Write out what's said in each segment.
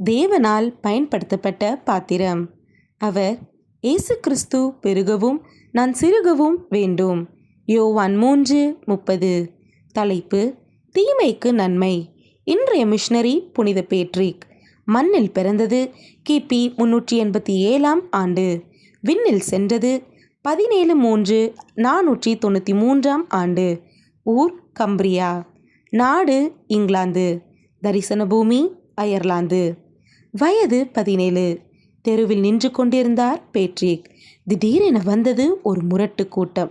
தேவனால் பயன்படுத்தப்பட்ட பாத்திரம். அவர் இயேசு கிறிஸ்து பெருகவும் நான் சிறுகவும் வேண்டும். யோவான் 3:30. தலைப்பு: தீமைக்கு நன்மை. இன்றைய மிஷனரி புனித பேட்ரிக். மண்ணில் பிறந்தது கிபி 387 ஆண்டு. விண்ணில் சென்றது 17/3/493 ஆண்டு. ஊர் கம்பிரியா. நாடு இங்கிலாந்து. தரிசன பூமி அயர்லாந்து. வயது 17. தெருவில் நின்று கொண்டிருந்தார் பேட்ரிக். திடீரென வந்தது ஒரு முரட்டு கூட்டம்.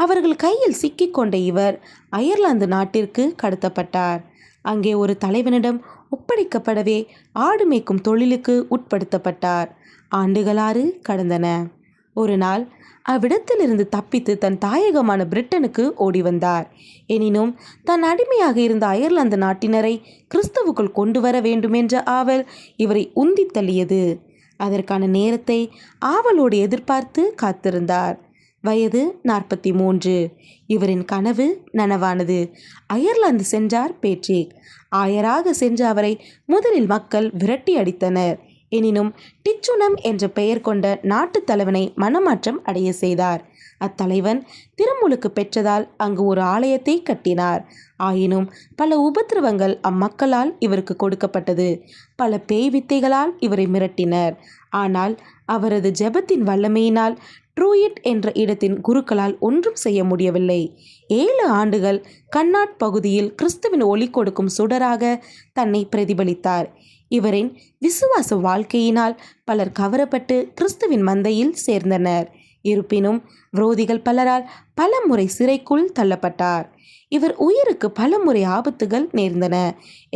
அவர்கள் கையில் சிக்கிக்கொண்ட இவர் அயர்லாந்து நாட்டிற்கு கடத்தப்பட்டார். அங்கே ஒரு தலைவனிடம் ஒப்படைக்கப்படவே ஆடு மேய்க்கும் தொழிலுக்கு உட்படுத்தப்பட்டார். ஆண்டுகள் 6 கடந்தன. ஒரு நாள் அவ்விடத்திலிருந்து தப்பித்து தன் தாயகமான பிரிட்டனுக்கு ஓடி வந்தார். எனினும் தன் அடிமையாக இருந்த அயர்லாந்து நாட்டினரை கிறிஸ்துவுக்குள் கொண்டு வர வேண்டுமென்ற ஆவல் இவரை உந்தி தள்ளியது. அதற்கான நேரத்தை ஆவலோடு எதிர்பார்த்து காத்திருந்தார். வயது 43. இவரின் கனவு நனவானது. அயர்லாந்து சென்றார் பேட்ரிக். ஆயராக சென்ற அவரை முதலில் மக்கள் விரட்டி அடித்தனர். எனினும் டிச்சுனம் என்ற பெயர் கொண்ட நாட்டு தலைவனை மனமாற்றம் அடைய செய்தார். அத்தலைவன் திருமுழுக்கு பெற்றதால் அங்கு ஒரு ஆலயத்தை கட்டினார். ஆயினும் பல உபத்திரவங்கள் அம்மக்களால் இவருக்கு கொடுக்கப்பட்டது. பல பேய் வித்தைகளால் இவரை மிரட்டினர். ஆனால் அவரது ஜெபத்தின் வல்லமையினால் ட்ரூயிட் என்ற இடத்தின் குருக்களால் ஒன்றும் செய்ய முடியவில்லை. 7 ஆண்டுகள் கன்னாட் பகுதியில் கிறிஸ்துவின் ஒளி கொடுக்கும் சுடராக தன்னை பிரதிபலித்தார். இவரின் விசுவாச வாழ்க்கையினால் பலர் கவரப்பட்டு கிறிஸ்துவின் மந்தையில் சேர்ந்தனர். இருப்பினும் விரோதிகள் பலரால் பல முறை சிறைக்குள் தள்ளப்பட்டார். இவர் உயிருக்கு பல முறை ஆபத்துகள் நேர்ந்தன.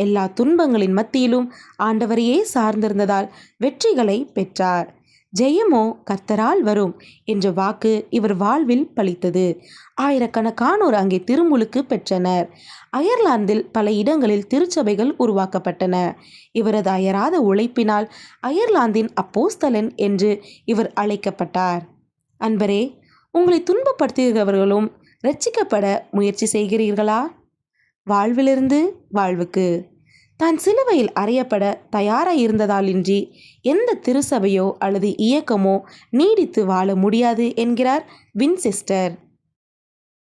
எல்லா துன்பங்களின் மத்தியிலும் ஆண்டவரையே சார்ந்திருந்ததால் வெற்றிகளை பெற்றார். ஜெயமோ கர்த்தரால் வரும் என்ற வாக்கு இவர் வாழ்வில் பலித்தது. ஆயிரக்கணக்கானோர் அங்கே திருமுழுக்கு பெற்றனர். அயர்லாந்தில் பல இடங்களில் திருச்சபைகள் உருவாக்கப்பட்டன. இவரது அயராத உழைப்பினால் அயர்லாந்தின் அப்போஸ்தலன் என்று இவர் அழைக்கப்பட்டார். அன்பரே, உங்களை துன்பப்படுத்துகிறவர்களும் இரட்சிக்கப்பட முயற்சி செய்கிறீர்களா? வாழ்விலிருந்து வாழ்வுக்கு. தான் சிலுவையில் அறையப்பட தயாராக இருந்ததாலின்றி எந்த திருச்சபையோ அல்லது இயக்கமோ நீடித்து வாழ முடியாது என்கிறார் வின்செஸ்டர்.